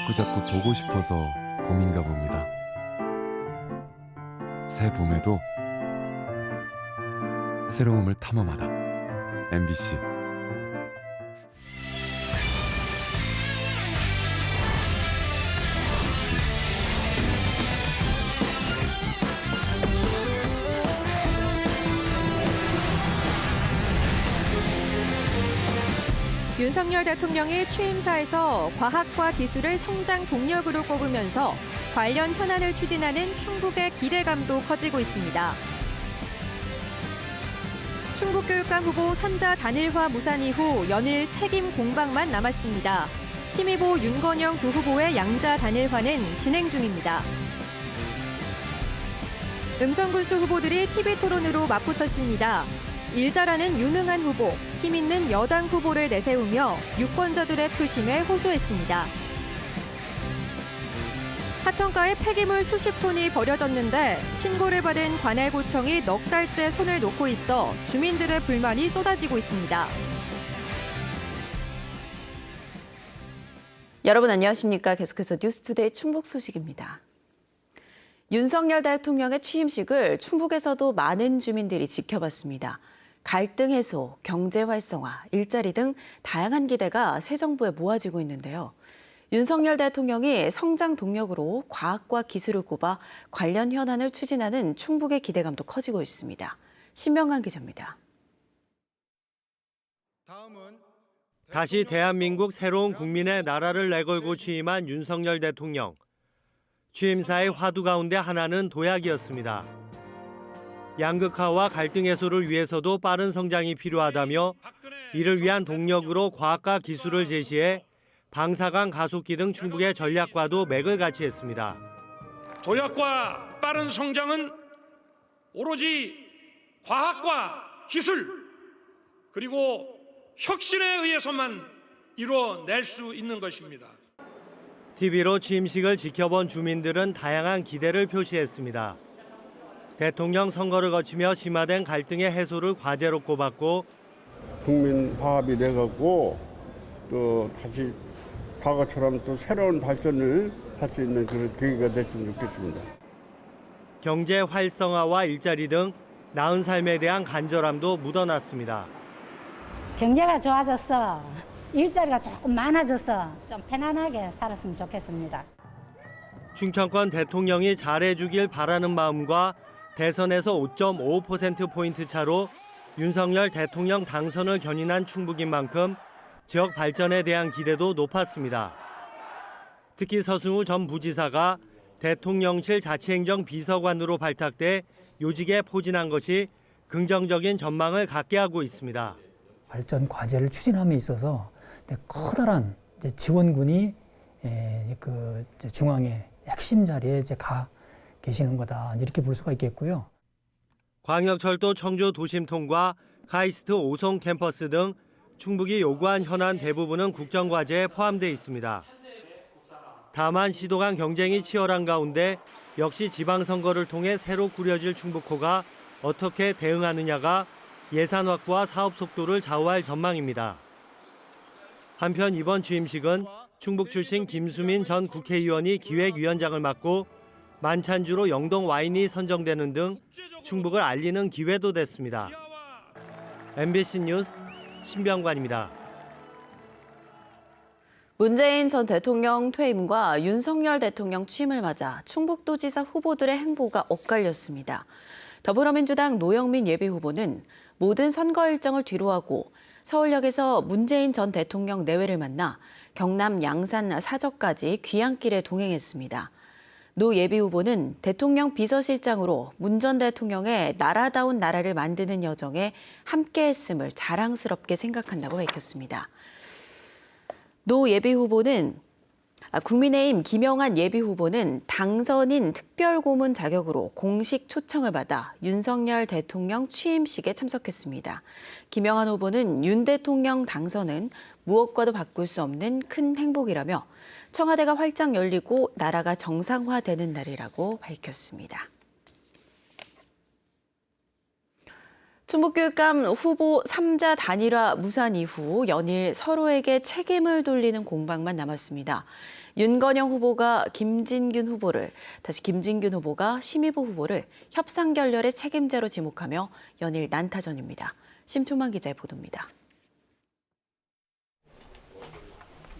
자꾸자꾸 보고 싶어서 봄인가 봅니다. 새 봄에도 새로움을 탐험하다. MBC. 윤석열 대통령이 취임사에서 과학과 기술을 성장 동력으로 꼽으면서 관련 현안을 추진하는 충북의 기대감도 커지고 있습니다. 충북교육감 후보 3자 단일화 무산 이후 연일 책임 공방만 남았습니다. 심의보 윤건영 두 후보의 양자 단일화는 진행 중입니다. 음성군수 후보들이 TV토론으로 맞붙었습니다. 일자라는 유능한 후보, 힘있는 여당 후보를 내세우며 유권자들의 표심에 호소했습니다. 하천가에 폐기물 수십 톤이 버려졌는데 신고를 받은 관할구청이 넉 달째 손을 놓고 있어 주민들의 불만이 쏟아지고 있습니다. 여러분 안녕하십니까? 계속해서 뉴스투데이 충북 소식입니다. 윤석열 대통령의 취임식을 충북에서도 많은 주민들이 지켜봤습니다. 갈등 해소, 경제 활성화, 일자리 등 다양한 기대가 새 정부에 모아지고 있는데요. 윤석열 대통령이 성장 동력으로 과학과 기술을 꼽아 관련 현안을 추진하는 충북의 기대감도 커지고 있습니다. 신명관 기자입니다. 다시 대한민국 새로운 국민의 나라를 내걸고 취임한 윤석열 대통령. 취임사의 화두 가운데 하나는 도약이었습니다. 양극화와 갈등 해소를 위해서도 빠른 성장이 필요하다며 이를 위한 동력으로 과학과 기술을 제시해 방사강 가속기 등 충북의 전략과도 맥을 같이 했습니다. 도약과 빠른 성장은 오로지 과학과 기술 그리고 혁신에 의해서만 이루어낼 수 있는 것입니다. TV로 취임식을 지켜본 주민들은 다양한 기대를 표시했습니다. 대통령 선거를 거치며 심화된 갈등의 해소를 과제로 꼽았고 국민 화합이 돼갖고 또 다시 과거처럼 또 새로운 발전을 할 수 있는 그런 계기가 됐으면 좋겠습니다. 경제 활성화와 일자리 등 나은 삶에 대한 간절함도 묻어났습니다. 경제가 좋아졌어. 일자리가 조금 많아져서 좀 편안하게 살았으면 좋겠습니다. 충청권 대통령이 잘해주길 바라는 마음과 대선에서 5.5%포인트 차로 윤석열 대통령 당선을 견인한 충북인 만큼 지역 발전에 대한 기대도 높았습니다. 특히 서승우 전 부지사가 대통령실 자치행정 비서관으로 발탁돼 요직에 포진한 것이 긍정적인 전망을 갖게 하고 있습니다. 발전 과제를 추진함에 있어서 커다란 지원군이 중앙의 핵심 자리에 가 계시는 거다 이렇게 볼 수가 있겠고요. 광역철도 청주 도심통과 카이스트 오송 캠퍼스 등 충북이 요구한 현안 대부분은 국정과제에 포함돼 있습니다. 다만 시도 간 경쟁이 치열한 가운데 역시 지방선거를 통해 새로 꾸려질 충북호가 어떻게 대응하느냐가 예산 확보와 사업 속도를 좌우할 전망입니다. 한편 이번 취임식은 충북 출신 김수민 전 국회의원이 기획위원장을 맡고 만찬주로 영동 와인이 선정되는 등 충북을 알리는 기회도 됐습니다. MBC 뉴스 신병관입니다. 문재인 전 대통령 퇴임과 윤석열 대통령 취임을 맞아 충북도지사 후보들의 행보가 엇갈렸습니다. 더불어민주당 노영민 예비후보는 모든 선거 일정을 뒤로하고 서울역에서 문재인 전 대통령 내외를 만나 경남 양산 사저까지 귀향길에 동행했습니다. 노 예비후보는 대통령 비서실장으로 문 전 대통령의 나라다운 나라를 만드는 여정에 함께했음을 자랑스럽게 생각한다고 밝혔습니다. 노 예비후보는 국민의힘 김영한 예비후보는 당선인 특별고문 자격으로 공식 초청을 받아 윤석열 대통령 취임식에 참석했습니다. 김영한 후보는 윤 대통령 당선은 무엇과도 바꿀 수 없는 큰 행복이라며 청와대가 활짝 열리고 나라가 정상화되는 날이라고 밝혔습니다. 충북교육감 후보 3자 단일화 무산 이후 연일 서로에게 책임을 돌리는 공방만 남았습니다. 윤건영 후보가 김진균 후보를, 다시 김진균 후보가 심의보 후보를 협상 결렬의 책임자로 지목하며 연일 난타전입니다. 심초만 기자의 보도입니다.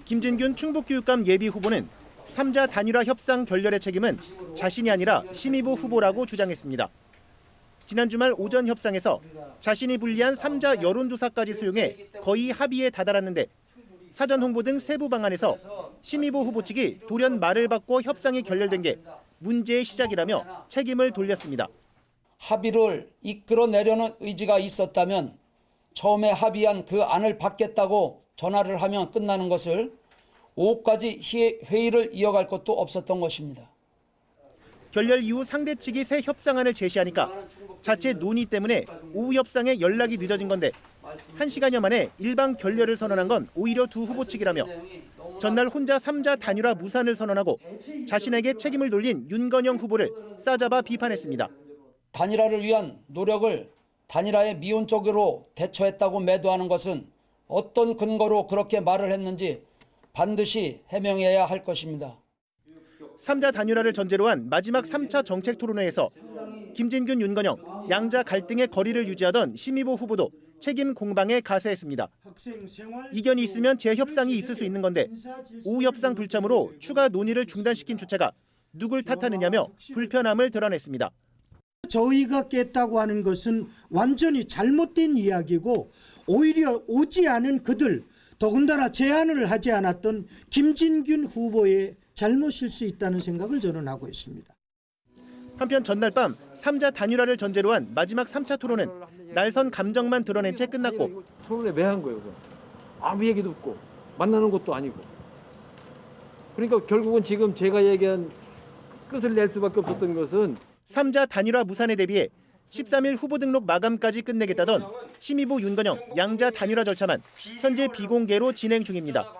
김진균 충북교육감 예비후보는 3자 단일화 협상 결렬의 책임은 자신이 아니라 심의보 후보라고 주장했습니다. 지난 주말 오전 협상에서 자신이 불리한 3자 여론조사까지 수용해 거의 합의에 다다랐는데 사전 홍보 등 세부 방안에서 심의보 후보 측이 돌연 말을 받고 협상이 결렬된 게 문제의 시작이라며 책임을 돌렸습니다. 합의를 이끌어내려는 의지가 있었다면 처음에 합의한 그 안을 받겠다고 전화를 하면 끝나는 것을 오후까지 회의를 이어갈 것도 없었던 것입니다. 결렬 이후 상대 측이 새 협상안을 제시하니까 자체 논의 때문에 오후 협상에 연락이 늦어진 건데 1시간여 만에 일방 결렬을 선언한 건 오히려 두 후보 측이라며 전날 혼자 3자 단일화 무산을 선언하고 자신에게 책임을 돌린 윤건영 후보를 싸잡아 비판했습니다. 단일화를 위한 노력을 단일화의 미온적으로 대처했다고 매도하는 것은 어떤 근거로 그렇게 말을 했는지 반드시 해명해야 할 것입니다. 3자 단일화를 전제로 한 마지막 3차 정책 토론회에서 김진균, 윤건영, 양자 갈등의 거리를 유지하던 심의보 후보도 책임 공방에 가세했습니다. 이견이 있으면 재협상이 있을 수 있는 건데 오후 협상 불참으로 추가 논의를 중단시킨 주체가 누굴 탓하느냐며 불편함을 드러냈습니다. 저희가 깼다고 하는 것은 완전히 잘못된 이야기고 오히려 오지 않은 그들, 더군다나 제안을 하지 않았던 김진균 후보의 잘못일 수 있다는 생각을 저는 하고 있습니다. 한편 전날 밤 3자 단일화를 전제로 한 마지막 3차 토론은 날선 감정만 드러낸 채 끝났고 토론에 왜 한 거예요? 아무 얘기도 없고 만나는 것도 아니고. 그러니까 결국은 지금 제가 얘기한 끝을 낼 수밖에 없었던 것은 3자 단일화 무산에 대비해 13일 후보 등록 마감까지 끝내겠다던 심의보 윤건영 양자 단일화 절차만 현재 비공개로 진행 중입니다.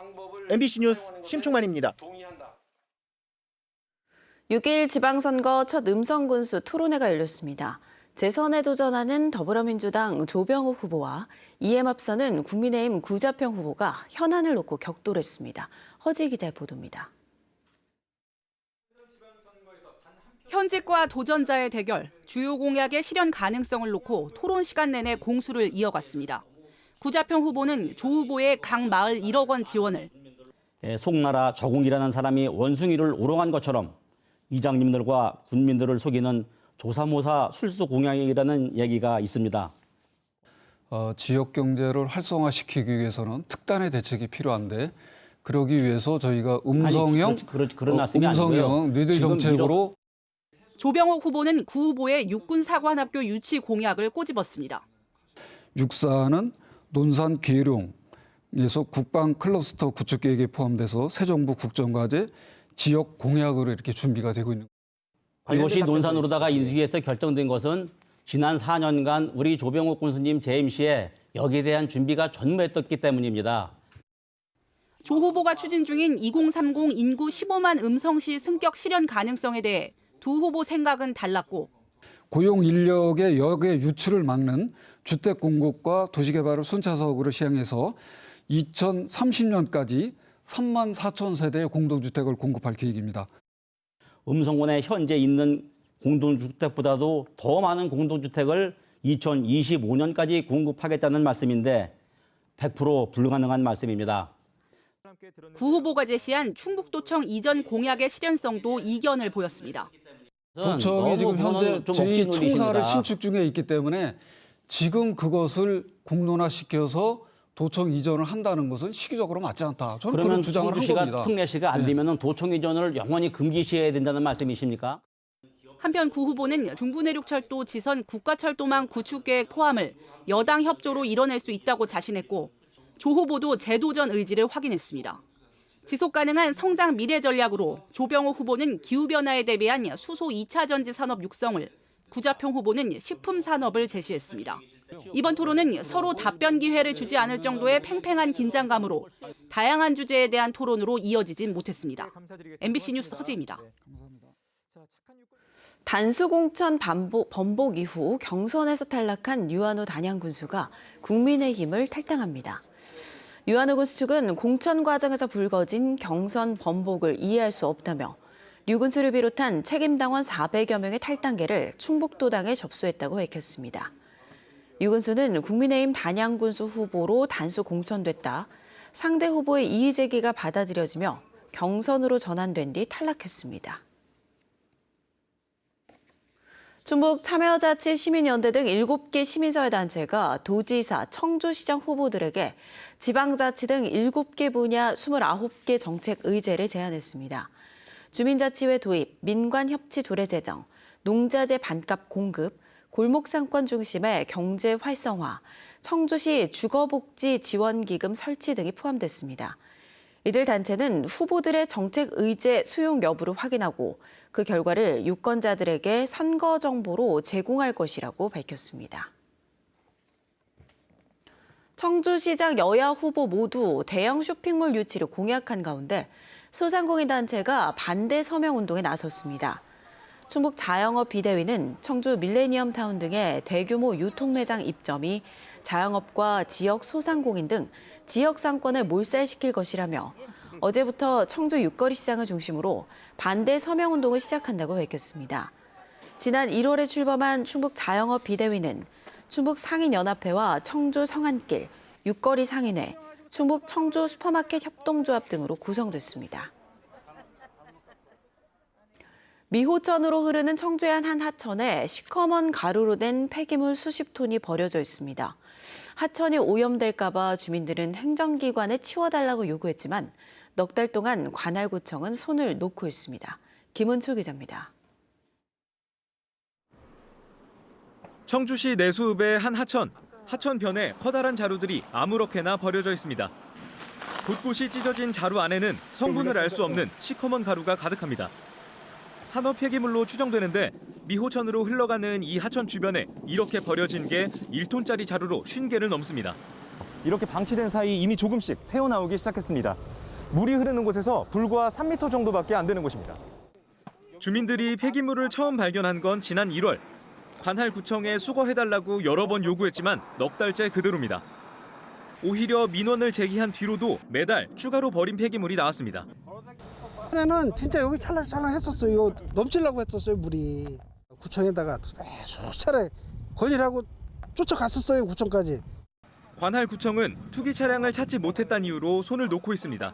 MBC 뉴스 심충만입니다. 6일 지방선거 첫 음성군수 토론회가 열렸습니다. 재선에 도전하는 더불어민주당 조병욱 후보와 이에 맞서는 국민의힘 구자평 후보가 현안을 놓고 격돌했습니다. 허지 기자의 보도입니다. 현직과 도전자의 대결, 주요 공약의 실현 가능성을 놓고 토론 시간 내내 공수를 이어갔습니다. 구자평 후보는 조 후보의 각 마을 1억 원 지원을, 송나라 저공이라는 사람이 원숭이를 오롱한 것처럼 이장님들과 군민들을 속이는 조사모사 술수 공약이라는 얘기가 있습니다. 지역 경제를 활성화시키기 위해서는 특단의 대책이 필요한데 그러기 위해서 저희가 음성형, 그런 말씀이 음성형 뉴딜 정책으로 조병욱 후보는 구 후보의 육군사관학교 유치 공약을 꼬집었습니다. 육사는 논산 계룡에서 국방 클러스터 구축 계획에 포함돼서 새 정부 국정과제 지역 공약으로 이렇게 준비가 되고 있는 겁니다. 이것이 논산으로다가 인수위에서 결정된 것은 지난 4년간 우리 조병욱 군수님 재임 시에 여기에 대한 준비가 전무했었기 때문입니다. 조 후보가 추진 중인 2030 인구 15만 음성시 승격 실현 가능성에 대해 두 후보 생각은 달랐고 고용 인력의 역의 유출을 막는 주택 공급과 도시개발을 순차적으로 시행해서 2030년까지 3만 4천 세대의 공동주택을 공급할 계획입니다. 음성군에 현재 있는 공동주택보다도 더 많은 공동주택을 2025년까지 공급하겠다는 말씀인데 100% 불가능한 말씀입니다. 구 후보가 제시한 충북도청 이전 공약의 실현성도 이견을 보였습니다. 도청이 지금 현재 제2청사를 신축 중에 있기 때문에 지금 그것을 공론화시켜서 도청 이전을 한다는 것은 시기적으로 맞지 않다. 저는 그런 주장을 한 겁니다. 그러면 충주시가 특례시가 안 되면 도청 이전을 영원히 금기시해야 된다는 말씀이십니까? 한편 구 후보는 중부내륙철도 지선 국가철도망 구축계획 포함을 여당 협조로 이뤄낼 수 있다고 자신했고 조 후보도 재도전 의지를 확인했습니다. 지속가능한 성장 미래 전략으로 조병욱 후보는 기후변화에 대비한 수소 2차 전지 산업 육성을, 구자평 후보는 식품 산업을 제시했습니다. 이번 토론은 서로 답변 기회를 주지 않을 정도의 팽팽한 긴장감으로 다양한 주제에 대한 토론으로 이어지진 못했습니다. MBC 뉴스 허지입니다. 단수공천 번복 이후 경선에서 탈락한 유한호 단양 군수가 국민의힘을 탈당합니다. 유한호 군수 측은 공천 과정에서 불거진 경선 번복을 이해할 수 없다며 류 군수를 비롯한 책임당원 400여 명의 탈당계를 충북도당에 접수했다고 밝혔습니다. 류 군수는 국민의힘 단양 군수 후보로 단수 공천됐다. 상대 후보의 이의 제기가 받아들여지며 경선으로 전환된 뒤 탈락했습니다. 충북 참여자치 시민연대 등 7개 시민사회단체가 도지사, 청주시장 후보들에게 지방자치 등 7개 분야 29개 정책 의제를 제안했습니다. 주민자치회 도입, 민관협치 조례 제정, 농자재 반값 공급, 골목상권 중심의 경제 활성화, 청주시 주거복지 지원기금 설치 등이 포함됐습니다. 이들 단체는 후보들의 정책 의제 수용 여부를 확인하고 그 결과를 유권자들에게 선거 정보로 제공할 것이라고 밝혔습니다. 청주시장 여야 후보 모두 대형 쇼핑몰 유치를 공약한 가운데 소상공인 단체가 반대 서명 운동에 나섰습니다. 충북 자영업 비대위는 청주 밀레니엄타운 등의 대규모 유통매장 입점이 자영업과 지역 소상공인 등 지역 상권을 몰살시킬 것이라며 어제부터 청주 육거리 시장을 중심으로 반대 서명 운동을 시작한다고 밝혔습니다. 지난 1월에 출범한 충북 자영업 비대위는 충북 상인연합회와 청주 성안길, 육거리 상인회, 충북 청주 슈퍼마켓 협동조합 등으로 구성됐습니다. 미호천으로 흐르는 청주의 한 하천에 시커먼 가루로 된 폐기물 수십 톤이 버려져 있습니다. 하천이 오염될까 봐 주민들은 행정기관에 치워달라고 요구했지만 넉 달 동안 관할구청은 손을 놓고 있습니다. 김은초 기자입니다. 청주시 내수읍의 한 하천변에 커다란 자루들이 아무렇게나 버려져 있습니다. 곳곳이 찢어진 자루 안에는 성분을 알 수 없는 시커먼 가루가 가득합니다. 산업 폐기물로 추정되는데 미호천으로 흘러가는 이 하천 주변에 이렇게 버려진 게 1톤짜리 자루로 50개를 넘습니다. 이렇게 방치된 사이 이미 조금씩 새어나오기 시작했습니다. 물이 흐르는 곳에서 불과 3m 정도밖에 안 되는 곳입니다. 주민들이 폐기물을 처음 발견한 건 지난 1월. 관할구청에 수거해달라고 여러 번 요구했지만 넉 달째 그대로입니다. 오히려 민원을 제기한 뒤로도 매달 추가로 버린 폐기물이 나왔습니다. 전에는 진짜 여기 찰랑찰랑했었어요. 넘치려고 했었어요, 물이. 구청에다가 수차례 건의하고 쫓아갔었어요, 구청까지. 관할구청은 투기 차량을 찾지 못했다는 이유로 손을 놓고 있습니다.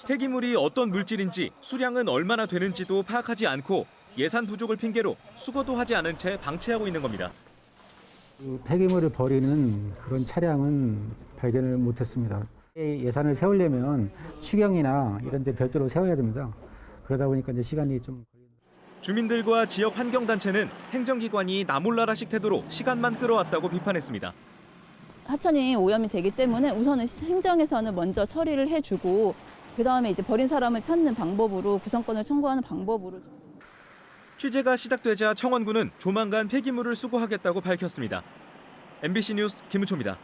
폐기물이 어떤 물질인지 수량은 얼마나 되는지도 파악하지 않고 예산 부족을 핑계로 수거도 하지 않은 채 방치하고 있는 겁니다. 폐기물을 버리는 그런 차량은 발견을 못했습니다. 예산을 세우려면 추경이나 이런 데 별도로 세워야 됩니다. 그러다 보니까 이제 시간이 좀 주민들과 지역 환경단체는 행정기관이 나몰라라식 태도로 시간만 끌어왔다고 비판했습니다. 하천이 오염이 되기 때문에 우선은 행정에서는 먼저 처리를 해주고 그다음에 이제 버린 사람을 찾는 방법으로 구성권을 청구하는 방법으로. 취재가 시작되자 청원군은 조만간 폐기물을 수거하겠다고 밝혔습니다. MBC 뉴스 김은초입니다.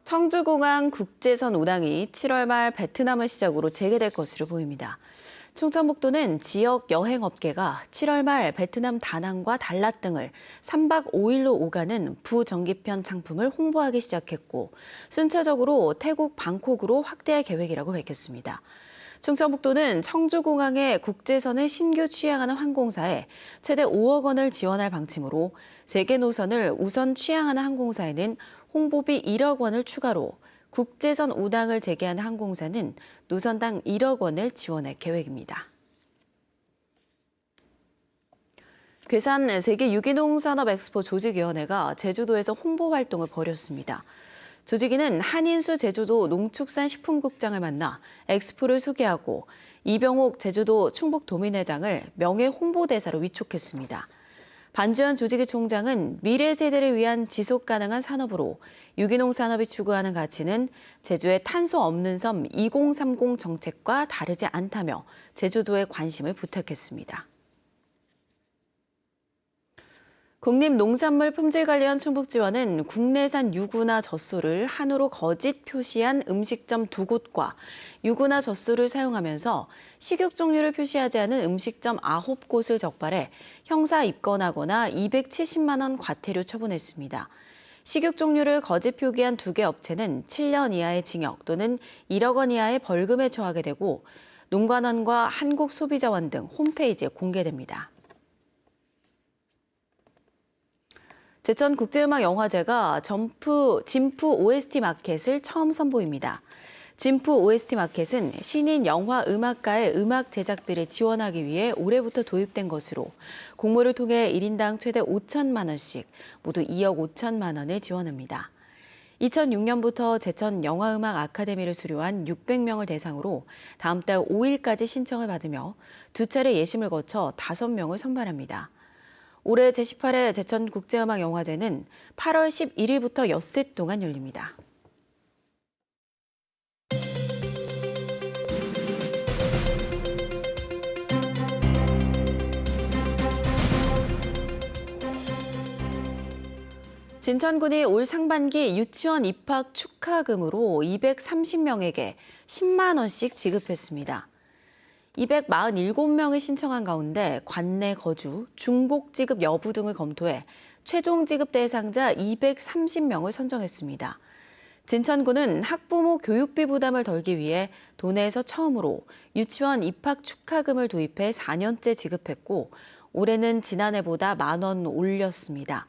청주공항 국제선 운항이 7월 말 베트남을 시작으로 재개될 것으로 보입니다. 충청북도는 지역 여행업계가 7월 말 베트남 다낭과 달랏 등을 3박 5일로 오가는 부정기편 상품을 홍보하기 시작했고 순차적으로 태국 방콕으로 확대할 계획이라고 밝혔습니다. 충청북도는 청주공항에 국제선을 신규 취항하는 항공사에 최대 5억 원을 지원할 방침으로 재개 노선을 우선 취항하는 항공사에는 홍보비 1억 원을 추가로 국제선 운항을 재개한 항공사는 노선당 1억 원을 지원할 계획입니다. 괴산 세계 유기농 산업 엑스포 조직위원회가 제주도에서 홍보 활동을 벌였습니다. 조직위는 한인수 제주도 농축산식품국장을 만나 엑스포를 소개하고 이병옥 제주도 충북도민회장을 명예 홍보대사로 위촉했습니다. 반주현 조직위 총장은 미래 세대를 위한 지속 가능한 산업으로 유기농 산업이 추구하는 가치는 제주의 탄소 없는 섬 2030 정책과 다르지 않다며 제주도에 관심을 부탁했습니다. 국립농산물 품질관리원 충북지원은 국내산 유구나 젖소를 한우로 거짓 표시한 음식점 2곳과 유구나 젖소를 사용하면서 식육 종류를 표시하지 않은 음식점 9곳을 적발해 형사 입건하거나 270만 원 과태료 처분했습니다. 식육 종류를 거짓 표기한 2개 업체는 7년 이하의 징역 또는 1억 원 이하의 벌금에 처하게 되고 농관원과 한국소비자원 등 홈페이지에 공개됩니다. 제천국제음악영화제가 진프 OST 마켓을 처음 선보입니다. 진프 OST 마켓은 신인 영화 음악가의 음악 제작비를 지원하기 위해 올해부터 도입된 것으로 공모를 통해 1인당 최대 5천만 원씩 모두 2억 5천만 원을 지원합니다. 2006년부터 제천 영화음악 아카데미를 수료한 600명을 대상으로 다음 달 5일까지 신청을 받으며 2차례 예심을 거쳐 5명을 선발합니다. 올해 제18회 제천국제음악영화제는 8월 11일부터 엿새 동안 열립니다. 진천군이 올 상반기 유치원 입학 축하금으로 230명에게 10만 원씩 지급했습니다. 247명이 신청한 가운데 관내 거주, 중복 지급 여부 등을 검토해 최종 지급 대상자 230명을 선정했습니다. 진천군은 학부모 교육비 부담을 덜기 위해 도내에서 처음으로 유치원 입학 축하금을 도입해 4년째 지급했고 올해는 지난해보다 1만 원 올렸습니다.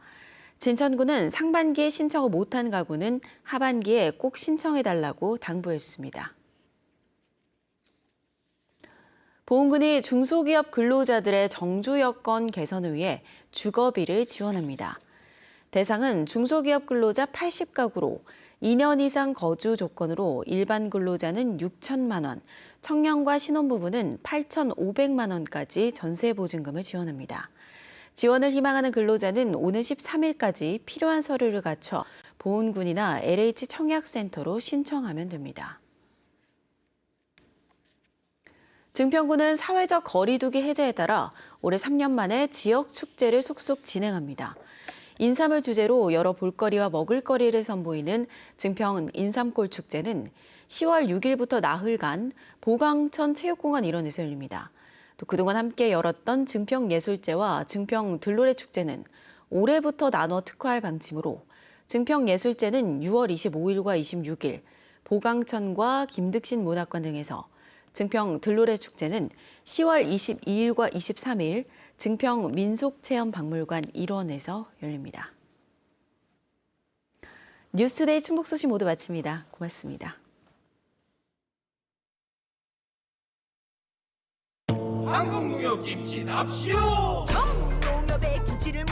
진천군은 상반기에 신청을 못한 가구는 하반기에 꼭 신청해달라고 당부했습니다. 보훈군이 중소기업 근로자들의 정주 여건 개선을 위해 주거비를 지원합니다. 대상은 중소기업 근로자 80가구로 2년 이상 거주 조건으로 일반 근로자는 6천만 원, 청년과 신혼부부는 8,500만 원까지 전세보증금을 지원합니다. 지원을 희망하는 근로자는 오는 13일까지 필요한 서류를 갖춰 보훈군이나 LH 청약센터로 신청하면 됩니다. 증평군은 사회적 거리두기 해제에 따라 올해 3년 만에 지역 축제를 속속 진행합니다. 인삼을 주제로 여러 볼거리와 먹을거리를 선보이는 증평 인삼골 축제는 10월 6일부터 나흘간 보강천 체육공원 일원에서 열립니다. 또 그동안 함께 열었던 증평예술제와 증평 들노래 축제는 올해부터 나눠 특화할 방침으로 증평예술제는 6월 25일과 26일 보강천과 김득신 문학관 등에서 증평 들노래 축제는 10월 22일과 23일 증평 민속체험박물관 일원에서 열립니다. 뉴스투데이 충북 소식 모두 마칩니다. 고맙습니다. 한국농협 김치 납시오. 전국농협의 김치를